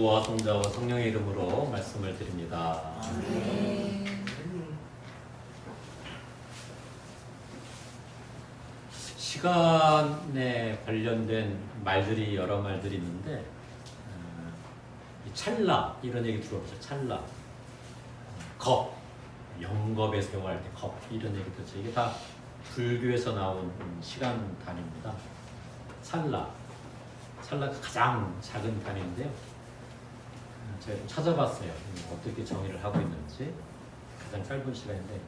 와 성자와 성령의 이름으로 말씀을 드립니다. 시간에 관련된 말들이 여러 말들이 있는데 이 찰나 이런 얘기 들어보죠. 찰나, 겁, 영겁에 사용할 때 겁 이런 얘기 들었죠. 이게 다 불교에서 나온 시간 단위입니다. 찰나가 가장 작은 단위인데요. 제가 좀 찾아봤어요. 어떻게 정의를 하고 있는지. 가장 짧은 시간인데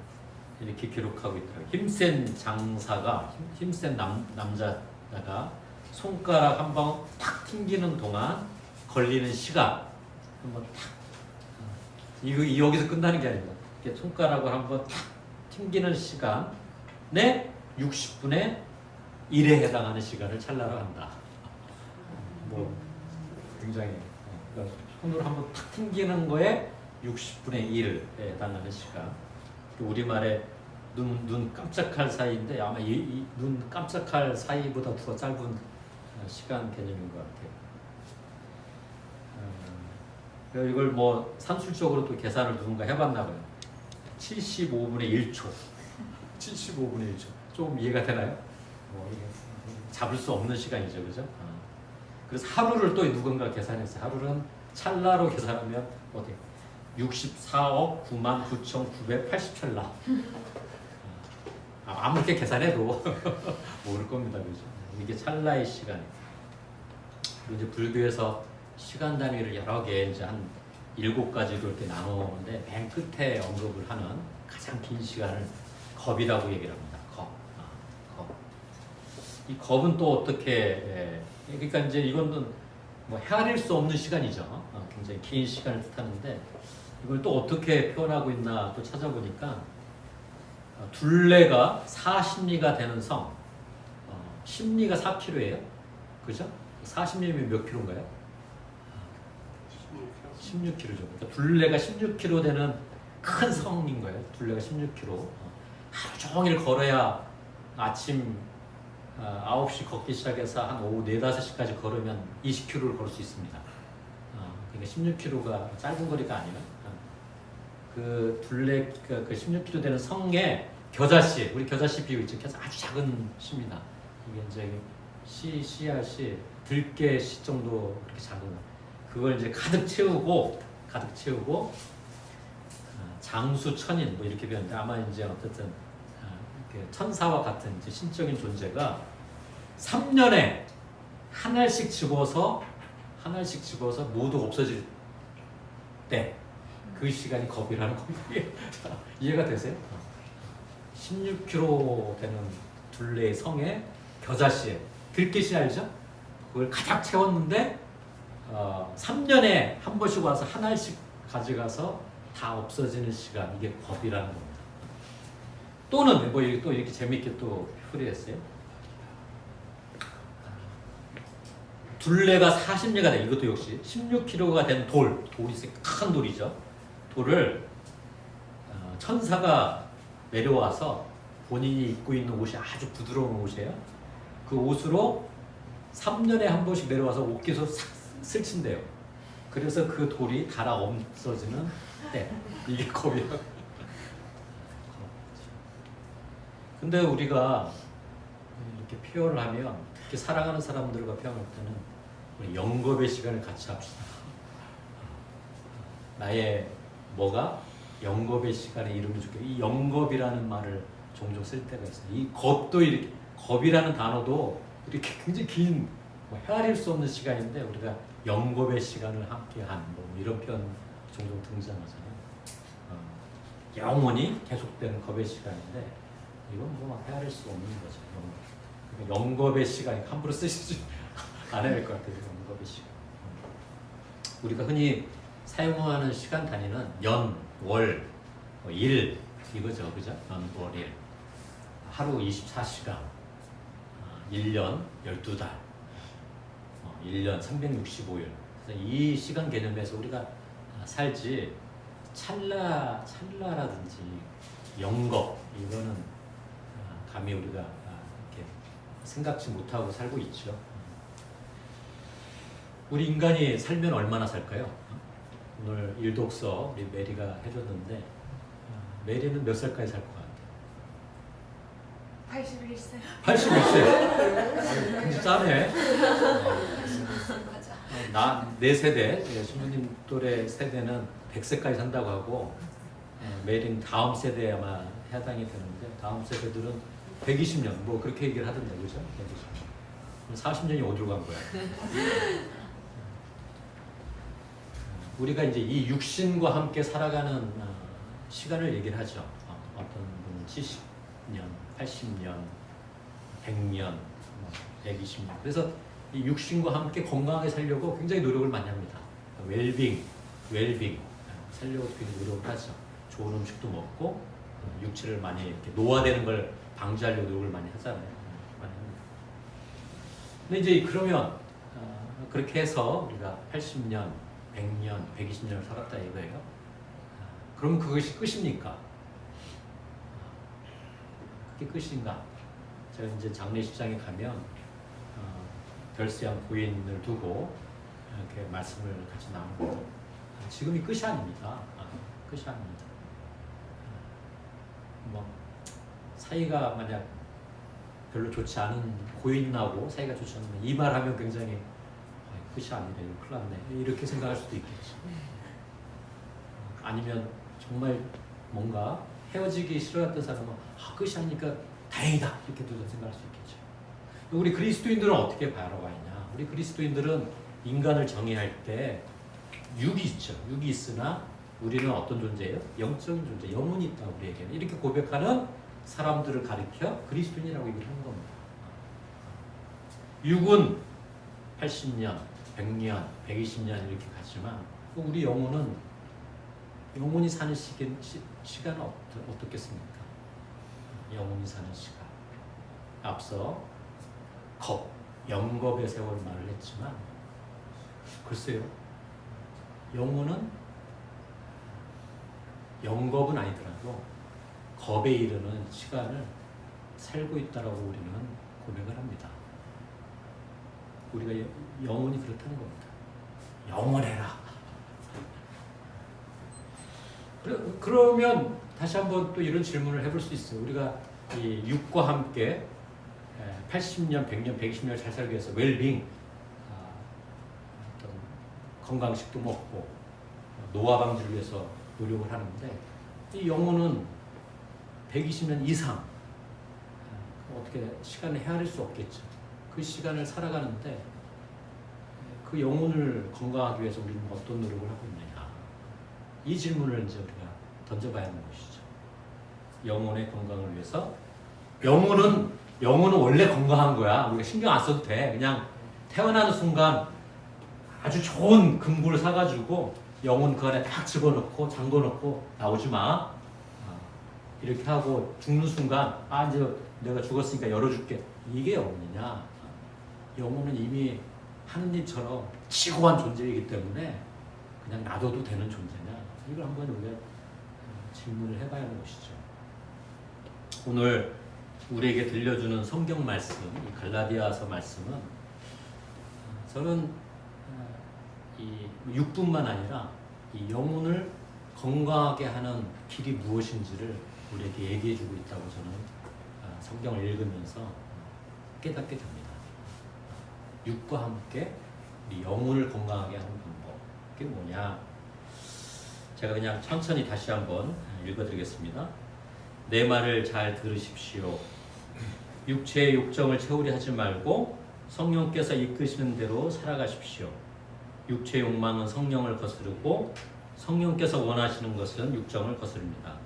이렇게 기록하고 있더라고요. 힘센 장사가, 힘센 남자가 손가락 한 방 탁 튕기는 동안 걸리는 시간 한번 탁, 이거 여기서 끝나는 게 아닙니다. 이렇게 손가락을 한번 탁 튕기는 시간에 60분의 1에 해당하는 시간을 찰나로 한다. 뭐 굉장히 그러니까 손으로 한번 탁 튕기는 거에 60분의 1에 해당하는 시간. 우리말에 눈 깜짝할 사이인데 아마 이 눈 깜짝할 사이보다 더 짧은 시간 개념인 것 같아요. 이걸 뭐 산술적으로 또 계산을 누군가 해봤나 봐요. 75분의 1초. 75분의 1초. 조금 이해가 되나요? 이게 잡을 수 없는 시간이죠, 그죠? 그래서 하루를 또 누군가 계산했어요. 하루는 찰나로 계산하면 어떻게? 64억 9만 9,980찰나. 아무렇게 계산해도 모를 겁니다, 그죠? 이게 찰나의 시간이에요. 그리고 이제 불교에서 시간 단위를 여러 개 이제 한 7가지로 이렇게 나누는데 맨 끝에 언급을 하는 가장 긴 시간을 겁이라고 얘기를 합니다. 겁. 이 겁은 또 어떻게? 그러니까 이제 이거는 뭐 헤아릴 수 없는 시간이죠. 굉장히 긴 시간을 뜻하는데 이걸 또 어떻게 표현하고 있나 또 찾아보니까 둘레가 40리가 되는 성, 10리가 4km예요. 그죠? 40리면 몇 킬로인가요? 16km죠. 그러니까 둘레가 16km 되는 큰 성인 거예요. 둘레가 16km. 하루 종일 걸어야 아침 9시 걷기 시작해서 한 오후 4, 5시까지 걸으면 20km를 걸을 수 있습니다. 그러니까 16km가 짧은 거리가 아니라 그 둘레 그 16km 되는 성에 겨자씨, 우리 겨자씨 비유 있죠. 아주 작은 씨입니다. 이게 이제 씨앗이 들깨 씨 정도 그렇게 작은 거. 그걸 이제 가득 채우고 장수천인 뭐 이렇게 표현하는데 아마 이제 어쨌든 천사와 같은 이제 신적인 존재가 3년에 하나씩 집어서 모두 없어질 때 그 시간이 겁이라는 겁니다. 이해가 되세요? 16km 되는 둘레의 성에 겨자씨에 들깨씨 알죠? 그걸 가득 채웠는데 3년에 한 번씩 와서 하나씩 가져가서 다 없어지는 시간, 이게 겁이라는 겁니다. 또는 뭐 또 이렇게 재밌게 또 풀이했어요. 둘레가 40리가 돼. 이것도 역시 16km가 된 돌이 큰 돌이죠. 돌을 천사가 내려와서 본인이 입고 있는 옷이 아주 부드러운 옷이에요. 그 옷으로 3년에 한 번씩 내려와서 옷깃을 싹 스친대요. 그래서 그 돌이 닳아 없어지는 때, 이게 겁이야. 근데 우리가 이렇게 표현을 하면, 특히 사랑하는 사람들과 표현할 때는 우리 영겁의 시간을 같이 합시다. 나의 뭐가 영겁의 시간에 이름을 줄게. 이 영겁이라는 말을 종종 쓸 때가 있어요. 이 겁도 이렇게, 겁이라는 단어도 이렇게 굉장히 긴, 헤아릴 수 없는 시간인데 우리가 영겁의 시간을 함께한 뭐 이런 표현 종종 등장하잖아요. 영원히 계속되는 겁의 시간인데 이건 뭐 헤아릴 수 없는 거죠. 영겁의 시간, 함부로 쓰시지 않아야 될 것 같아요. 영겁의 시간. 우리가 흔히 사용하는 시간 단위는 연, 월, 일 이거죠, 그죠? 연, 월, 일. 하루 24시간, 1년 12달, 1년 365일. 그래서 이 시간 개념에서 우리가 살지 찰나라든지 영겁 이거는 감히 우리가 이렇게 생각지 못하고 살고 있죠. 우리 인간이 살면 얼마나 살까요? 오늘 일독서 우리 메리가 해줬는데 메리는 몇 살까지 살 것 같아요? 81세. 81세. 굉장히 짜네. 맞아. 내 세대, 신부님 또래 세대는 100세까지 산다고 하고 메리는 다음 세대에 아마 해당이 되는데 다음 세대들은 120년 뭐 그렇게 얘기를 하던데 그죠? 120년. 40년이 어디로 간 거야? 우리가 이제 이 육신과 함께 살아가는 시간을 얘기를 하죠. 어떤 분은 70년, 80년, 100년, 120년. 그래서 이 육신과 함께 건강하게 살려고 굉장히 노력을 많이 합니다. 웰빙 살려고 굉장히 노력을 하죠. 좋은 음식도 먹고 육체를 많이 이렇게 노화되는 걸 방지하려고 노력을 많이 하잖아요. 많이 합니다. 근데 이제 그러면 그렇게 해서 우리가 80년, 100년, 120년을 살았다 이거예요. 그럼 그것이 끝입니까? 그게 끝인가? 제가 이제 장례식장에 가면 별세한 고인을 두고 이렇게 말씀을 같이 나눕니다. 지금이 끝이 아닙니다. 끝이 아닙니다. 뭐 사이가 만약 별로 좋지 않은 고인하고 사이가 좋지 않으면 이 말하면 굉장히 끝이 아니네, 큰일 났네 이렇게 생각할 수도 있겠죠. 아니면 정말 뭔가 헤어지기 싫어했던 사람은 끝이 아니니까 다행이다 이렇게도 생각할 수 있겠죠. 우리 그리스도인들은 어떻게 바라봐야냐? 우리 그리스도인들은 인간을 정의할 때 육이 있죠. 육이 있으나 우리는 어떤 존재예요? 영적인 존재, 영혼이 있다 우리에게는. 이렇게 고백하는 사람들을 가리켜 그리스도인이라고 얘기를 하는 겁니다. 육은 80년, 100년, 120년 이렇게 가지만 우리 영혼이 사는 시간은 어떻겠습니까? 영혼이 사는 시간. 앞서 영겁의 세월 말을 했지만 글쎄요. 영겁은 아니더라도 겁에 이르는 시간을 살고 있다라고 우리는 고백을 합니다. 우리가 영혼이 그렇다는 겁니다. 영원해라. 그러면 다시 한번 또 이런 질문을 해볼 수 있어요. 우리가 이 육과 함께 80년, 100년, 120년을 잘 살기 위해서 웰빙, 어떤 건강식도 먹고 노화 방지를 위해서 노력을 하는데 이 영혼은 120년 이상 어떻게 시간을 헤아릴 수 없겠죠. 그 시간을 살아가는데 그 영혼을 건강하기 위해서 우리는 어떤 노력을 하고 있느냐. 이 질문을 이제 우리가 던져봐야 하는 것이죠. 영혼의 건강을 위해서 영혼은 원래 건강한 거야. 우리가 신경 안 써도 돼. 그냥 태어나는 순간 아주 좋은 금고를 사가지고 영혼 그 안에 딱 집어넣고 잠궈놓고 나오지 마. 이렇게 하고 죽는 순간 이제 내가 죽었으니까 열어줄게. 이게 영혼이냐? 영혼은 이미 하느님처럼 지고한 존재이기 때문에 그냥 놔둬도 되는 존재냐? 이걸 한번 우리가 질문을 해봐야 하는 것이죠. 오늘 우리에게 들려주는 성경 말씀, 이 갈라디아서 말씀은 저는 이 육뿐만 아니라 이 영혼을 건강하게 하는 길이 무엇인지를 우리에게 얘기해주고 있다고 저는 성경을 읽으면서 깨닫게 됩니다. 육과 함께 우리 영혼을 건강하게 하는 방법, 그게 뭐냐? 제가 그냥 천천히 다시 한번 읽어드리겠습니다. 내 말을 잘 들으십시오. 육체의 욕정을 채우려 하지 말고 성령께서 이끄시는 대로 살아가십시오. 육체의 욕망은 성령을 거스르고 성령께서 원하시는 것은 육정을 거스릅니다.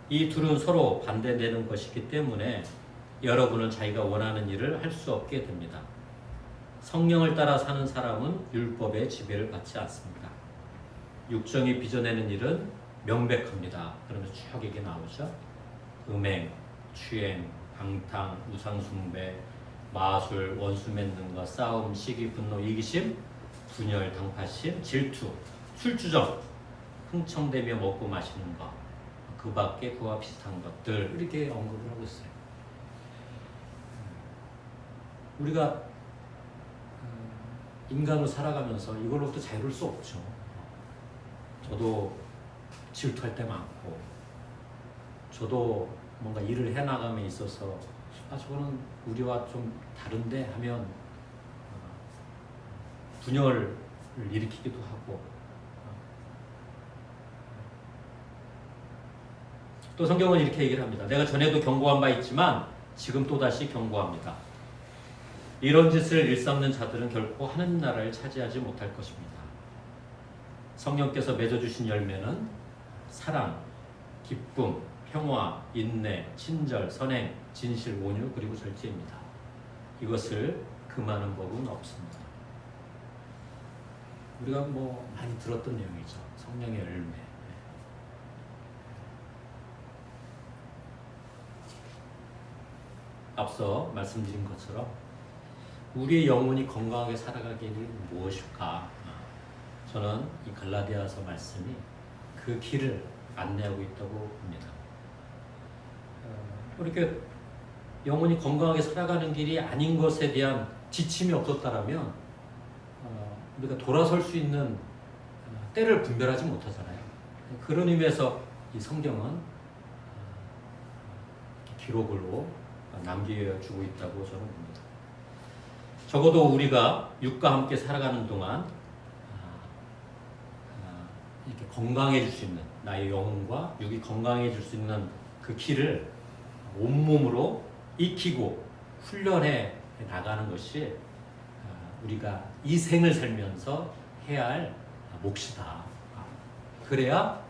이 둘은 서로 반대되는 것이기 때문에 여러분은 자기가 원하는 일을 할 수 없게 됩니다. 성령을 따라 사는 사람은 율법의 지배를 받지 않습니다. 육정이 빚어내는 일은 명백합니다. 그러면서 쭉 얘기 나오죠. 음행, 취행, 방탕, 우상숭배, 마술, 원수 맺는 것, 싸움, 시기, 분노, 이기심, 분열, 당파심, 질투, 술주정, 흥청대며 먹고 마시는 것, 그 밖에 그와 비슷한 것들 이렇게 언급을 하고 있어요. 우리가 인간으로 살아가면서 이걸로부터 자유로울 수 없죠. 저도 질투할 때 많고, 저도 뭔가 일을 해나감에 있어서 저거는 우리와 좀 다른데 하면 분열을 일으키기도 하고, 또 성경은 이렇게 얘기를 합니다. 내가 전에도 경고한 바 있지만 지금 또다시 경고합니다. 이런 짓을 일삼는 자들은 결코 하느님 나라를 차지하지 못할 것입니다. 성령께서 맺어주신 열매는 사랑, 기쁨, 평화, 인내, 친절, 선행, 진실, 온유, 그리고 절제입니다. 이것을 금하는 법은 없습니다. 우리가 뭐 많이 들었던 내용이죠. 성령의 열매. 앞서 말씀드린 것처럼 우리의 영혼이 건강하게 살아가기 위해 무엇일까? 저는 이 갈라디아서 말씀이 그 길을 안내하고 있다고 봅니다. 이렇게 영혼이 건강하게 살아가는 길이 아닌 것에 대한 지침이 없었다라면 우리가 돌아설 수 있는 때를 분별하지 못하잖아요. 그런 의미에서 이 성경은 기록으로 남겨주고 있다고 저는 봅니다. 적어도 우리가 육과 함께 살아가는 동안 이렇게 건강해질 수 있는, 나의 영혼과 육이 건강해질 수 있는 그 길을 온몸으로 익히고 훈련해 나가는 것이 우리가 이 생을 살면서 해야 할 몫이다. 그래야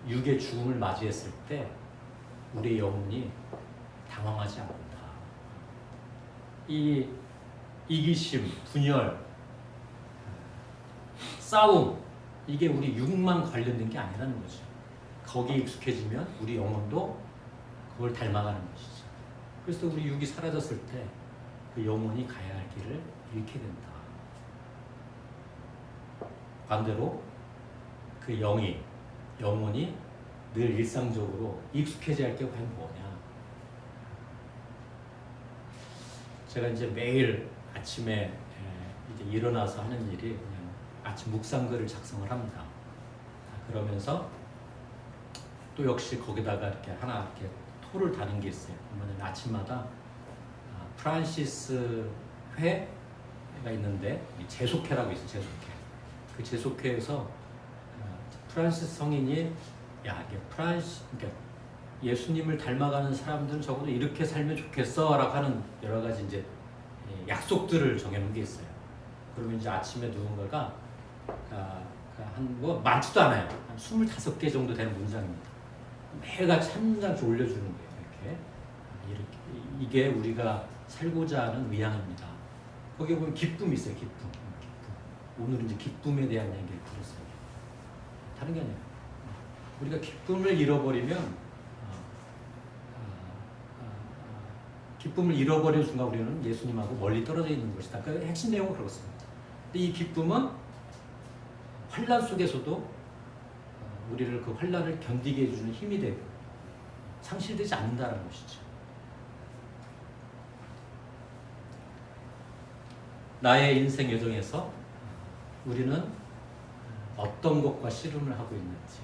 육의 죽음을 맞이했을 때 우리의 영혼이 당황하지 않는다. 이 이기심, 분열, 싸움, 이게 우리 육만 관련된 게 아니라는 거죠. 거기에 익숙해지면 우리 영혼도 그걸 닮아가는 것이죠. 그래서 우리 육이 사라졌을 때 그 영혼이 가야 할 길을 잃게 된다. 반대로 그 영혼이 늘 일상적으로 익숙해져야 할 게 과연 뭐냐. 제가 이제 매일 아침에 이제 일어나서 하는 일이 그냥 아침 묵상글을 작성을 합니다. 그러면서 또 역시 거기다가 이렇게 하나 이렇게 토를 다는 게 있어요. 그러면 아침마다 프란시스 회가 있는데 제속회라고 있어요. 제속회. 그 제속회에서 프란시스 성인이 그러니까 예수님을 닮아가는 사람들은 적어도 이렇게 살면 좋겠어라고 하는 여러 가지 이제 약속들을 정해놓은 게 있어요. 그러면 이제 아침에 누군가가 한 뭐 많지도 않아요. 한 25개 정도 되는 문장입니다. 매일같이 한 문장씩 올려주는 거예요. 이렇게 이게 우리가 살고자 하는 의향입니다. 거기에 보면 기쁨이 있어요. 기쁨. 오늘은 이제 기쁨에 대한 얘기를 들었어요. 다른 게 아니에요. 우리가 기쁨을 잃어버리면 기쁨을 잃어버리는 순간 우리는 예수님하고 멀리 떨어져 있는 것이다. 그 핵심 내용은 그렇습니다. 근데 이 기쁨은 환난 속에서도 우리를 그 환난을 견디게 해주는 힘이 되고 상실되지 않는다는 것이죠. 나의 인생 여정에서 우리는 어떤 것과 씨름을 하고 있는지.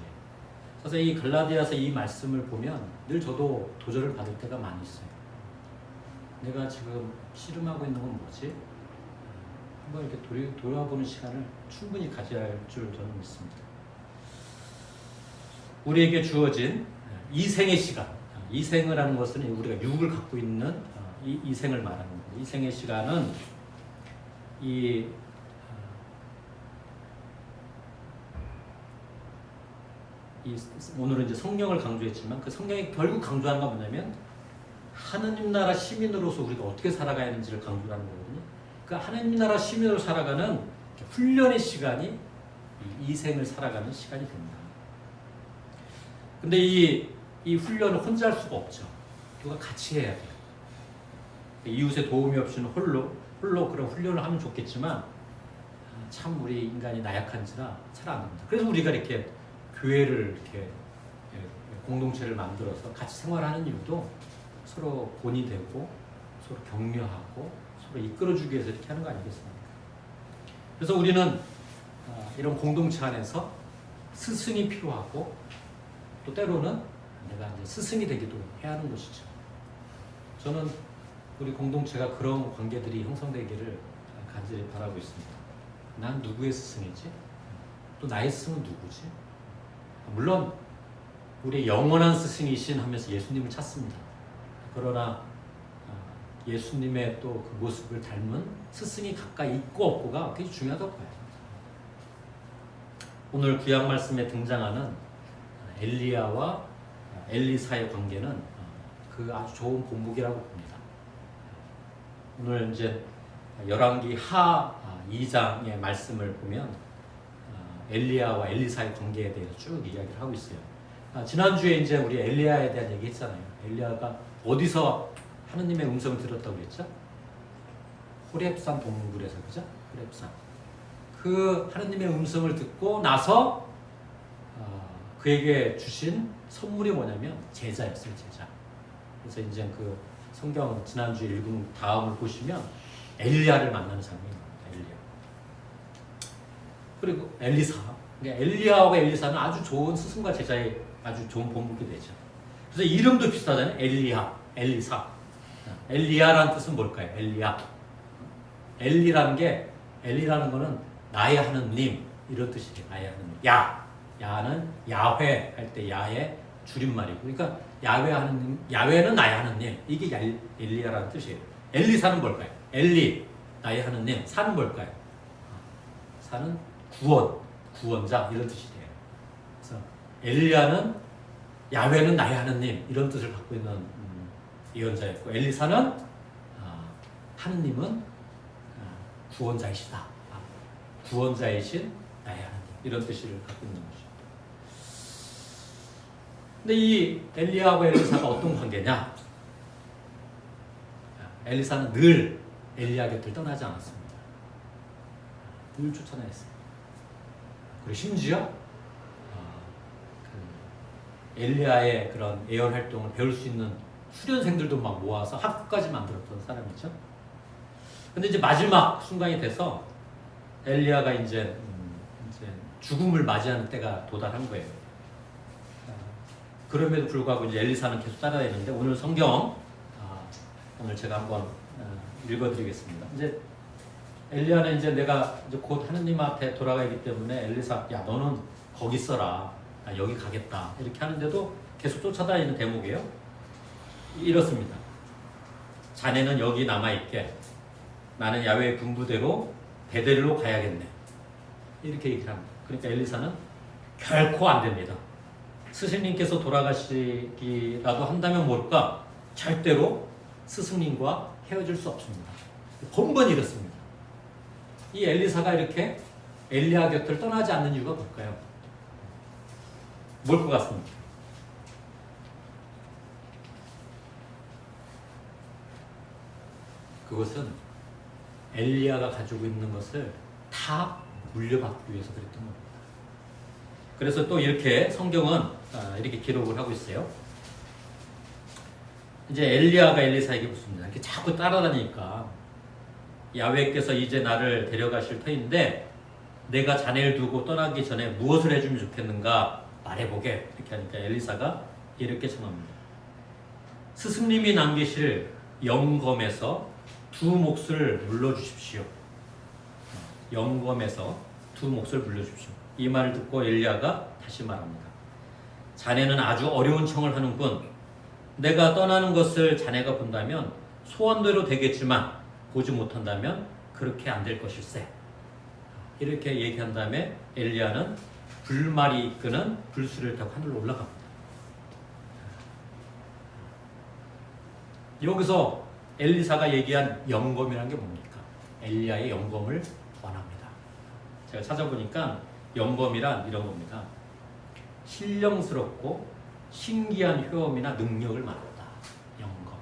그래서 이 갈라디아서 이 말씀을 보면 늘 저도 도전을 받을 때가 많이 있어요. 내가 지금 씨름하고 있는 건 뭐지? 한번 이렇게 돌아보는 시간을 충분히 가져야 할 줄 저는 믿습니다. 우리에게 주어진 이 생의 시간, 이 생을 하는 것은 우리가 육을 갖고 있는 이 생을 말하는 거예요. 이 생의 시간은 오늘은 이제 성령을 강조했지만 그 성령이 결국 강조한 건 뭐냐면 하느님 나라 시민으로서 우리가 어떻게 살아가야 하는지를 강조하는 거거든요. 그 하느님 나라 시민으로 살아가는 훈련의 시간이 이 생을 살아가는 시간이 됩니다. 근데 이 훈련을 혼자 할 수가 없죠. 누가 같이 해야 돼요. 이웃의 도움이 없이는 홀로 그런 훈련을 하면 좋겠지만 참 우리 인간이 나약한지라 잘 안 됩니다. 그래서 우리가 이렇게 교회를 이렇게 공동체를 만들어서 같이 생활하는 이유도 서로 본이 되고 서로 격려하고 서로 이끌어주기 위해서 이렇게 하는 거 아니겠습니까? 그래서 우리는 이런 공동체 안에서 스승이 필요하고 또 때로는 내가 이제 스승이 되기도 해야 하는 것이죠. 저는 우리 공동체가 그런 관계들이 형성되기를 간절히 바라고 있습니다. 난 누구의 스승이지? 또 나의 스승은 누구지? 물론 우리의 영원한 스승이신 하면서 예수님을 찾습니다. 그러나 예수님의 또 그 모습을 닮은 스승이 가까이 있고 없고가 굉장히 중요하다고 봐요. 오늘 구약 말씀에 등장하는 엘리야와 엘리사의 관계는 그 아주 좋은 본보기라고 봅니다. 오늘 이제 열왕기 하 2장의 말씀을 보면 엘리야와 엘리사의 관계에 대해서 쭉 이야기를 하고 있어요. 지난주에 이제 우리 엘리야에 대한 얘기 했잖아요. 엘리야가 어디서 하느님의 음성을 들었다고 그랬죠? 호렙산 동굴에서, 그죠? 호렙산. 그 하느님의 음성을 듣고 나서 그에게 주신 선물이 뭐냐면 제자였어요, 제자. 그래서 이제 그 성경 지난주에 읽은 다음을 보시면 엘리야를 만나는 장면입니다. 엘리야. 그리고 엘리사. 그러니까 엘리야와 엘리사는 아주 좋은 스승과 제자의 아주 좋은 본보기 되죠. 그래서 이름도 비슷하잖아요. 엘리야, 엘리사. 엘리야라는 뜻은 뭘까요? 엘리야. 엘리라는 거는 나의 하느님 이런 뜻이에요. 나의 하느님. 야는 야훼 할 때 야의 줄임말이고, 그러니까 야훼 하느님, 야훼는 나의 하느님. 이게 엘리야라는 뜻이에요. 엘리사는 뭘까요? 엘리, 나의 하느님. 사는 뭘까요? 사는 구원자 이런 뜻이 돼요. 그래서 엘리야는 야훼는 나의 하느님 이런 뜻을 갖고 있는 예언자였고, 엘리사는 하느님은 구원자이시다. 구원자이신 나의 하느님 이런 뜻을 갖고 있는 것이죠. 근데 이 엘리야하고 엘리사가 어떤 관계냐? 엘리사는 늘 엘리야 곁을 떠나지 않았습니다. 늘 쫓아다녔어요. 그리고 심지어 엘리야의 그런 예언 활동을 배울 수 있는 수련생들도 막 모아서 학교까지 만들었던 사람이죠. 근데 이제 마지막 순간이 돼서 엘리야가 이제 죽음을 맞이하는 때가 도달한 거예요. 그럼에도 불구하고 이제 엘리사는 계속 따라다니는데, 오늘 성경 오늘 제가 한번 읽어드리겠습니다. 이제 엘리야는 이제 내가 이제 곧 하느님 앞에 돌아가기 때문에 엘리사, 야 너는 거기 있어라, 나 여기 가겠다 이렇게 하는데도 계속 쫓아다니는 대목이에요. 이렇습니다. 자네는 여기 남아있게, 나는 야훼의 분부대로 베델로 가야겠네 이렇게 얘기를 합니다. 그러니까 엘리사는 결코 안 됩니다. 스승님께서 돌아가시기라도 한다면 모를까 절대로 스승님과 헤어질 수 없습니다. 번번이 이렇습니다. 이 엘리사가 이렇게 엘리야 곁을 떠나지 않는 이유가 뭘까요? 뭘 것 같습니까? 그것은 엘리야가 가지고 있는 것을 다 물려받기 위해서 그랬던 겁니다. 그래서 또 이렇게 성경은 이렇게 기록을 하고 있어요. 이제 엘리야가 엘리사에게 묻습니다. 이렇게 자꾸 따라다니니까, 야훼께서 이제 나를 데려가실 터인데 내가 자네를 두고 떠나기 전에 무엇을 해주면 좋겠는가 말해보게. 이렇게 하니까 엘리사가 이렇게 청합니다. 스승님이 남기실 영검에서 두 몫을 물려주십시오. 영검에서 두 몫을 물려주십시오. 이 말을 듣고 엘리야가 다시 말합니다. 자네는 아주 어려운 청을 하는군. 내가 떠나는 것을 자네가 본다면 소원대로 되겠지만 보지 못한다면 그렇게 안 될 것일세. 이렇게 얘기한 다음에 엘리야는 불말이 이끄는 불수를 타고 하늘로 올라갑니다. 여기서 엘리사가 얘기한 영검이라는 게 뭡니까? 엘리야의 영검을 원합니다. 제가 찾아보니까 영검이란 이런 겁니다. 신령스럽고 신기한 효험이나 능력을 말한다. 영검.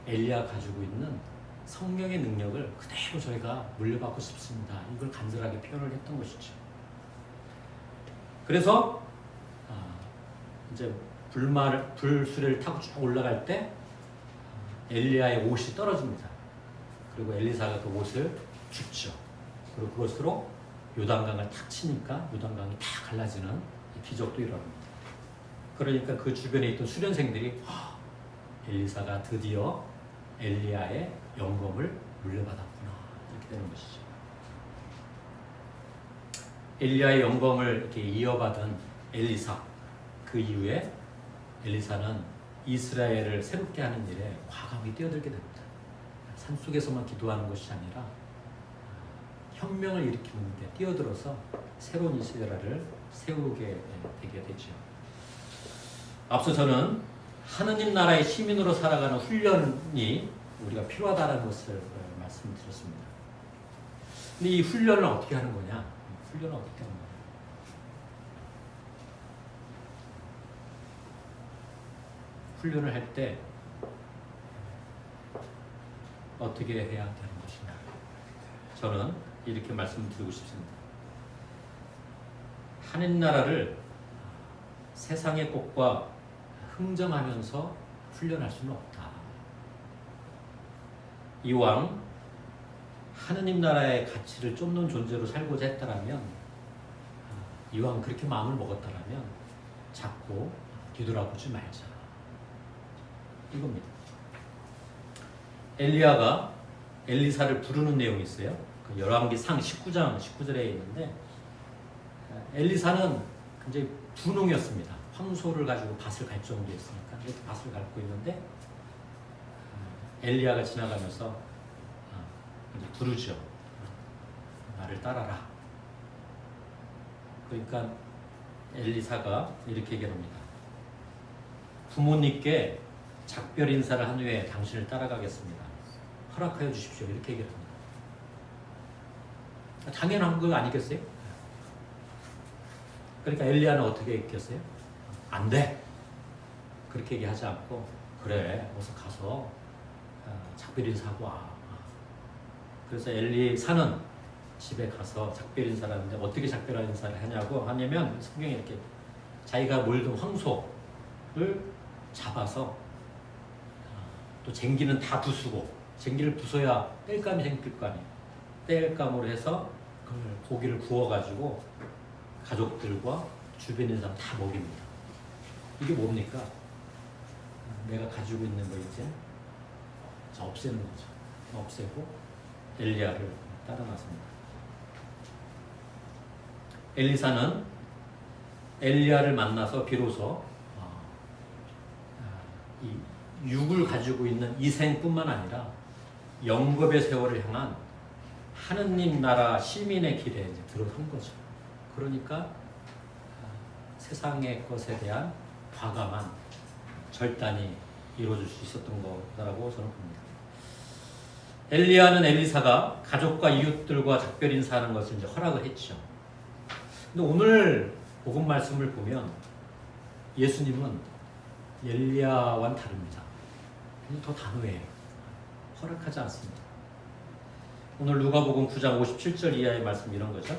엘리야가 가지고 있는 성령의 능력을 그대로 저희가 물려받고 싶습니다. 이걸 간절하게 표현을 했던 것이죠. 그래서 이제 불수레를 타고 쭉 올라갈 때 엘리야의 옷이 떨어집니다. 그리고 엘리사가 그 옷을 줍죠. 그리고 그것으로 요단강을 탁 치니까 요단강이 다 갈라지는 기적도 일어납니다. 그러니까 그 주변에 있던 수련생들이 엘리사가 드디어 엘리야의 영검을 물려받았구나 이렇게 되는 것이죠. 엘리야의 영검을 이렇게 이어받은 엘리사, 그 이후에 엘리사는 이스라엘을 새롭게 하는 일에 과감히 뛰어들게 됩니다. 산속에서만 기도하는 것이 아니라 혁명을 일으키는 데 뛰어들어서 새로운 이스라엘을 세우게 되게 되죠. 앞서 저는 하느님 나라의 시민으로 살아가는 훈련이 우리가 필요하다는 것을 말씀드렸습니다. 근데 이 훈련을 어떻게 하는 거냐? 훈련을 어떻게 하는 거냐? 훈련을 할 때 어떻게 해야 되는 것이냐? 저는 이렇게 말씀드리고 싶습니다. 하느님 나라를 세상의 것과 흥정하면서 훈련할 수는 없다. 이왕 하느님 나라의 가치를 쫓는 존재로 살고자 했다라면, 이왕 그렇게 마음을 먹었다라면 자꾸 뒤돌아보지 말자. 이겁니다. 엘리야가 엘리사를 부르는 내용이 있어요. 그 열왕기상 19장 19절에 있는데, 엘리사는 굉장히 분홍이었습니다. 황소를 가지고 밭을 갈 정도였으니까 이렇게 밭을 밟고 있는데 엘리야가 지나가면서 이제 부르죠. 나를 따라라. 그러니까 엘리사가 이렇게 얘기합니다. 부모님께 작별 인사를 한 후에 당신을 따라가겠습니다. 허락하여 주십시오. 이렇게 얘기합니다. 당연한 거 아니겠어요? 그러니까 엘리야는 어떻게 했겠어요? 안 돼. 그렇게 얘기하지 않고, 그래, 어서 가서 작별 인사하고 와. 그래서 엘리사는 집에 가서 작별 인사를 하는데, 어떻게 작별 인사를 하냐고 하냐면, 성경에 이렇게 자기가 몰던 황소를 잡아서 또 쟁기는 다 부수고, 쟁기를 부숴야 땔감이 생길 거 아니에요. 땔감으로 해서 그 고기를 구워가지고 가족들과 주변에 있는 사람 다 먹입니다. 이게 뭡니까? 내가 가지고 있는 거 이제 없애는 거죠. 없애고 엘리야를 따라 나섭니다. 엘리사는 엘리야를 만나서 비로소 이 육을 가지고 있는 이 생뿐만 아니라 영겁의 세월을 향한 하느님 나라 시민의 길에 이제 들어선 거죠. 그러니까 세상의 것에 대한 과감한 결단이 이루어질 수 있었던 거라고 저는 봅니다. 엘리야는 엘리사가 가족과 이웃들과 작별 인사하는 것을 이제 허락을 했죠. 근데 오늘 복음 말씀을 보면 예수님은 엘리야와는 다릅니다. 더 단호해요. 허락하지 않습니다. 오늘 누가복음 9장 57절 이하의 말씀 이런 거죠.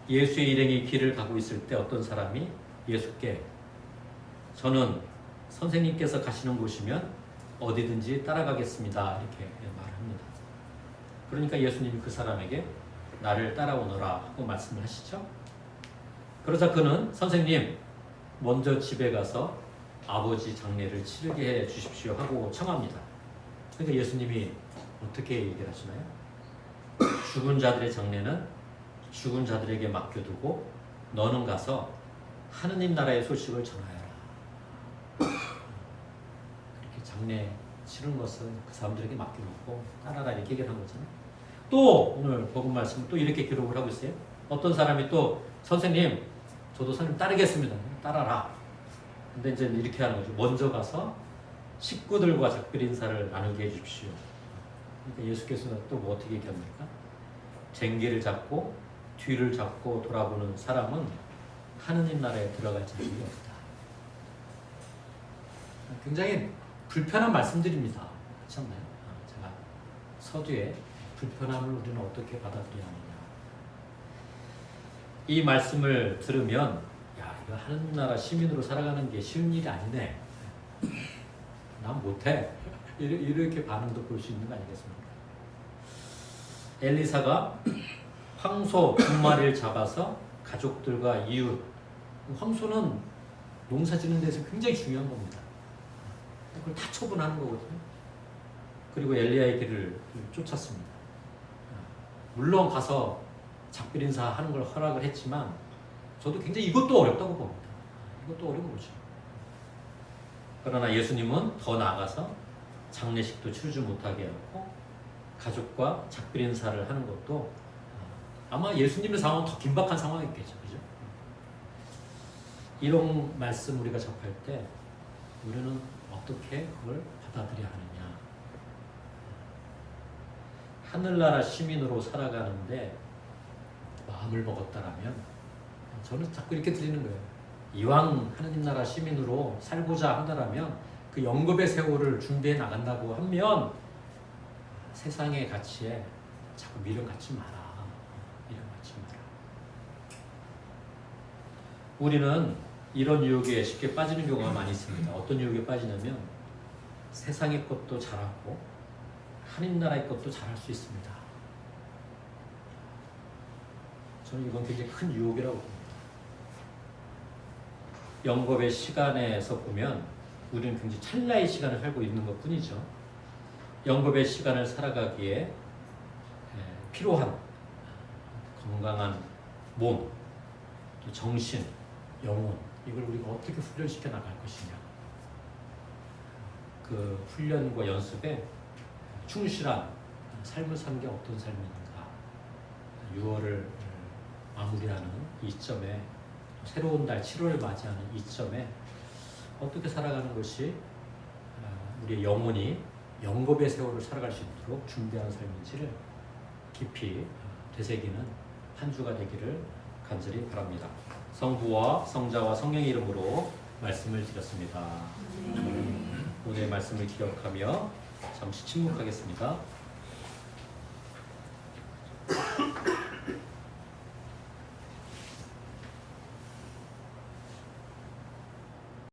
예수의 일행이 길을 가고 있을 때 어떤 사람이 예수께 저는 선생님께서 가시는 곳이면 어디든지 따라가겠습니다. 이렇게 말을 합니다. 그러니까 예수님이 그 사람에게 나를 따라오너라 하고 말씀을 하시죠. 그러자 그는 선생님 먼저 집에 가서 아버지 장례를 치르게 해 주십시오 하고 청합니다. 그러니까 예수님이 어떻게 얘기를 하시나요? 죽은 자들의 장례는 죽은 자들에게 맡겨두고 너는 가서 하느님 나라의 소식을 전하여라. 이렇게 장례 치른 것은 그 사람들에게 맡겨놓고 따라라 이렇게 얘기를 한 거잖아요. 또 오늘 복음 말씀은 또 이렇게 기록을 하고 있어요. 어떤 사람이 또 선생님 저도 선생님 따르겠습니다. 따라라. 근데 이제 이렇게 하는 거죠. 먼저 가서 식구들과 작별 인사를 나누게 해주십시오. 그러니까 예수께서는 또 뭐 어떻게 얘기합니까? 쟁기를 잡고 뒤를 잡고 돌아보는 사람은 하느님 나라에 들어갈 자격이 없다. 굉장히 불편한 말씀들입니다. 그렇지 않나요? 제가 서두에 불편함을 우리는 어떻게 받아들여야 하느냐. 이 말씀을 들으면 야, 이거 하느님 나라 시민으로 살아가는 게 쉬운 일이 아니네. 난 못해. 이렇게 반응도 볼 수 있는 거 아니겠습니까? 엘리사가 황소 2마리를 잡아서 가족들과 이웃, 황소는 농사 짓는 데서 굉장히 중요한 겁니다. 그걸 다 처분하는 거거든요. 그리고 엘리야의 길을 쫓았습니다. 물론 가서 작별 인사하는 걸 허락을 했지만 저도 굉장히 이것도 어렵다고 봅니다. 이것도 어려운 거죠. 그러나 예수님은 더 나아가서 장례식도 치르지 못하게 하고 가족과 작별 인사를 하는 것도 아마 예수님의 상황은 더 긴박한 상황이겠죠. 그죠? 이런 말씀 우리가 접할 때 우리는 어떻게 그걸 받아들여야 하느냐. 하늘나라 시민으로 살아가는데 마음을 먹었다라면 저는 자꾸 이렇게 들리는 거예요. 이왕 하느님 나라 시민으로 살고자 한다라면 그 영겁의 세월을 준비해 나간다고 하면 세상의 가치에 자꾸 미련 갖지 마라. 미련 갖지 마라. 우리는 이런 유혹에 쉽게 빠지는 경우가 많이 있습니다. 어떤 유혹에 빠지냐면 세상의 것도 잘하고 하나님 나라의 것도 잘할 수 있습니다. 저는 이건 굉장히 큰 유혹이라고 봅니다. 영겁의 시간에서 보면 우리는 굉장히 찰나의 시간을 살고 있는 것 뿐이죠. 영겁의 시간을 살아가기에 필요한 건강한 몸, 또 정신, 영혼, 이걸 우리가 어떻게 훈련시켜 나갈 것이냐. 그 훈련과 연습에 충실한 삶을 사는 게 어떤 삶인가. 6월을 마무리하는 이점에, 새로운 달 7월을 맞이하는 이점에 어떻게 살아가는 것이 우리의 영혼이 영겁의 세월을 살아갈 수 있도록 준비하는 삶인지를 깊이 되새기는 한 주가 되기를 간절히 바랍니다. 성부와 성자와 성령의 이름으로 말씀을 드렸습니다. 오늘의 말씀을 기억하며 잠시 침묵하겠습니다.